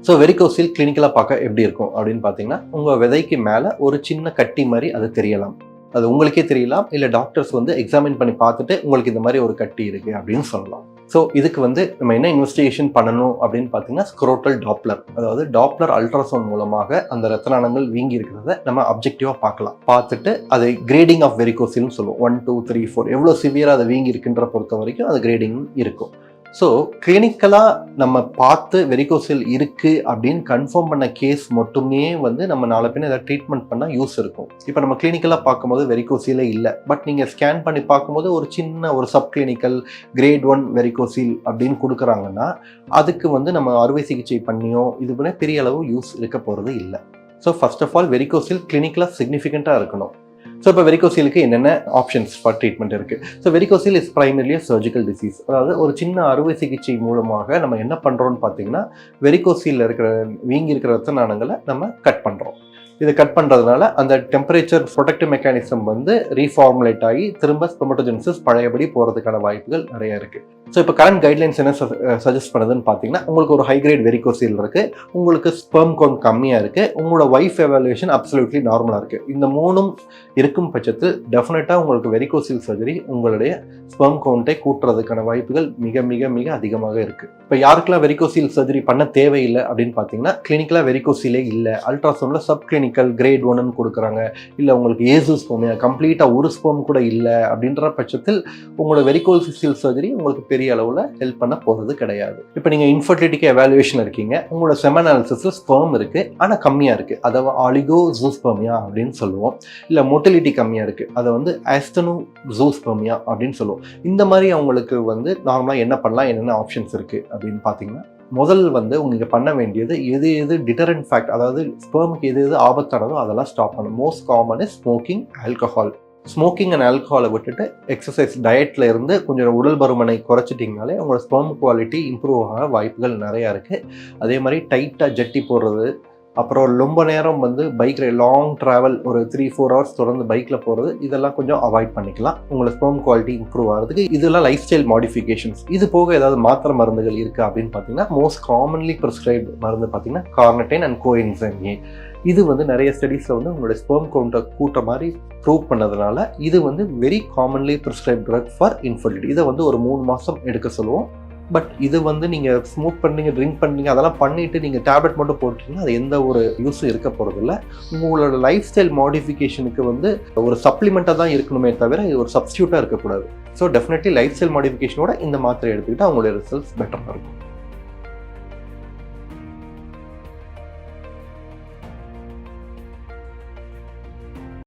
So varicocele கிளினிக்கலாக பார்க்க எப்படி இருக்கும் அப்படின்னு பார்த்தீங்கன்னா, உங்கள் விதைக்கு மேலே ஒரு சின்ன கட்டி மாதிரி அது தெரியலாம். அது உங்களுக்கே தெரியலாம், இல்லை டாக்டர்ஸ் எக்ஸாமின் பண்ணி பார்த்துட்டு உங்களுக்கு இந்த மாதிரி ஒரு கட்டி இருக்குது அப்படின்னு சொல்லலாம். ஸோ இதுக்கு நம்ம என்ன இன்வெஸ்டிகேஷன் பண்ணணும் அப்படின்னு பார்த்தீங்கன்னா, ஸ்க்ரோட்டல் டாப்லர், அதாவது டாப்லர் அல்ட்ராசவுண்ட் மூலமாக அந்த ரத்த நாளங்கள் வீங்கி இருக்கிறத நம்ம அப்ஜெக்டிவாக பார்க்கலாம். பார்த்துட்டு அதை கிரேடிங் ஆஃப் வெரிகோசில்னு சொல்லுவோம். 1, 2, 3, 4 எவ்வளோ சிவியராக அதை வீங்கி இருக்குன்ற பொறுத்த வரைக்கும் அது கிரேடிங் இருக்கும். ஸோ கிளினிக்கலாக நம்ம பார்த்து வெரிகோசில் இருக்குது அப்படின்னு கன்ஃபார்ம் பண்ண கேஸ் மட்டுமே நம்ம நாளை பின்ன ஏதாவது ட்ரீட்மெண்ட் பண்ணால் யூஸ் இருக்கும். இப்போ நம்ம கிளினிக்கலாக பார்க்கும்போது வெரிகோசிலே இல்லை, பட் நீங்கள் ஸ்கேன் பண்ணி பார்க்கும்போது ஒரு சின்ன ஒரு சப் கிளினிக்கல் கிரேட் 1 வெரிகோசில் அப்படின்னு கொடுக்குறாங்கன்னா, அதுக்கு நம்ம அறுவை சிகிச்சை பண்ணியோ இது பண்ண பெரிய அளவு யூஸ் இருக்க போகிறது இல்லை. So first of all varicocele கிளினிக்கலாக சிக்னிஃபிகண்ட்டாக இருக்கணும். ஸோ இப்போ வெரிகோசிலுக்கு என்னென்ன ஆப்ஷன்ஸ் ஃபார் ட்ரீட்மெண்ட் இருக்குது? So varicocele is primarily surgical disease. அதாவது ஒரு சின்ன அறுவை சிகிச்சை மூலமாக நம்ம என்ன பண்ணுறோம்னு பார்த்தீங்கன்னா, வெரிகோசிலில் இருக்கிற வீங்கி இருக்கிற ரத்த நாளங்களை நம்ம கட் பண்ணுறோம். இதை கட் பண்ணுறதுனால அந்த டெம்பரேச்சர் ப்ரொடெக்டிவ் மெக்கானிசம் ரீஃபார்முலேட் ஆகி திரும்ப ஸ்பெர்மடோஜெனிசிஸ் பழையபடி போகிறதுக்கான வாய்ப்புகள் நிறைய இருக்குது. ஸோ இப்போ கரண்ட் கைட்லைன்ஸ் என்ன சஜஸ்ட் பண்ணுதுன்னு பார்த்தீங்கன்னா, உங்களுக்கு ஒரு ஹை கிரேட் வெரிகோசில் இருக்குது, உங்களுக்கு ஸ்பெர்ம் கவுண்ட் கம்மியாக இருக்குது, உங்களோட வைஃப் எவாலுவேஷன் அப்சல்யூட்லி நார்மலாக இருக்குது. இந்த மூணும் இருக்கும் பட்சத்தில் டெஃபினட்டாக உங்களுக்கு வெரிகோசில் சர்ஜரி உங்களுடைய ஸ்பெர்ம் கவுண்ட்டை கூட்டுறதுக்கான வாய்ப்புகள் மிக மிக மிக அதிகமாக இருக்குது. இப்போ யாருக்கெல்லாம் வெரிகோசில் சர்ஜரி பண்ண தேவையில்லை அப்படின்னு பார்த்தீங்கன்னா, கிளினிக்கலாக வெரிகோசிலே இல்லை, அல்ட்ராசவுண்டில் சப் கிளினிக்கல் கிரேட் 1ன்னு கொடுக்குறாங்க, இல்லை உங்களுக்கு ஏசு ஸ்பெர்ம் கம்ப்ளீட்டாக ஒரு ஸ்பெர்ம் கூட இல்லை அப்படின்ற பட்சத்தில் உங்களோட வெரிகோசில் சர்ஜரி உங்களுக்கு பெரிய அளவில் ஹெல்ப் பண்ண போகிறது கிடையாது. இப்போ நீங்கள் இன்ஃபர்டிலிட்டிக்கு எவாலுவேஷன் இருக்கீங்க, உங்களோட செமன் அனாலிசிஸில் ஸ்பெர்ம் இருக்குது ஆனால் கம்மியாக இருக்குது, அதாவது ஆலிகோ ஜூஸ்பெர்மியா அப்படின்னு சொல்லுவோம். இல்லை மோட்டிலிட்டி கம்மியாக இருக்குது, அதை ஆஸ்டனோ ஜூஸ்பெர்மியா அப்படின்னு சொல்லுவோம். இந்த மாதிரி அவங்களுக்கு நார்மலாக என்ன பண்ணலாம், என்னென்ன ஆப்ஷன்ஸ் இருக்குது அப்படின்னு பார்த்தீங்கன்னா, முதல் நீங்கள் பண்ண வேண்டியது எது டிட்டரண்ட் ஃபேக்ட், அதாவது ஸ்பெர்முக்கு எது ஆபத்தானதோ அதெல்லாம் ஸ்டாப் பண்ணணும். Most common is smoking, alcohol. Smoking and ஆல்கஹாலை விட்டுட்டு எக்ஸசைஸ் டயட்டில் இருந்து கொஞ்சம் உடல் பருமனை குறைச்சிட்டிங்கனாலே உங்களோட ஸ்பெர்ம் குவாலிட்டி இம்ப்ரூவ் ஆக வாய்ப்புகள் நிறையா இருக்குது. அதே மாதிரி டைட்டாக ஜட்டி போடுறது, அப்புறம் ரொம்ப நேரம் பைக் லாங் ட்ராவல் ஒரு 3-4 ஹவர்ஸ் தொடர்ந்து பைக்கில் போகிறது, இதெல்லாம் கொஞ்சம் அவாய்ட் பண்ணிக்கலாம் உங்களோட ஸ்பெர்ம் குவாலிட்டி இம்ப்ரூவ் ஆகிறதுக்கு. இதெல்லாம் லைஃப் ஸ்டைல் மாடிஃபிகேஷன்ஸ். இது போக ஏதாவது மாத்திரை மருந்துகள் இருக்குது அப்படின்னு பார்த்தீங்கன்னா, மோஸ்ட் காமன்லி ப்ரிஸ்கிரைப்ட் மருந்து பார்த்தீங்கன்னா கார்னடைன் அண்ட் கோஎன்சைம் ஏ. இது நிறைய ஸ்டடீஸில் உங்களோட ஸ்பெர்ம் கவுண்ட்டை கூட்ட மாதிரி ப்ரூவ் பண்ணதுனால இது very commonly prescribed drug for infertility. இதை ஒரு 3 மாதம் எடுக்க சொல்லுவோம். பட் இது நீங்கள் ஸ்மோக் பண்ணீங்க, ட்ரிங்க் பண்ணீங்க, அதெல்லாம் பண்ணிவிட்டு நீங்கள் டேப்லெட் மட்டும் போட்டிங்கன்னா அது எந்த ஒரு யூஸும் இருக்க போகிறதில்ல. உங்களோட லைஃப் ஸ்டைல் மாடிஃபிகேஷனுக்கு ஒரு சப்ளிமெண்ட்டாக தான் இருக்கணுமே தவிர இது ஒரு சப்ஸ்டியூட்டாக இருக்கக்கூடாது. ஸோ டெஃபினெட்லி லைஃப் ஸ்டைல் மாடிஃபிகேஷனோட இந்த மாத்திரை எடுத்துக்கிட்டால் அவங்களுடைய ரிசல்ட்ஸ் பெட்டராக இருக்கும்.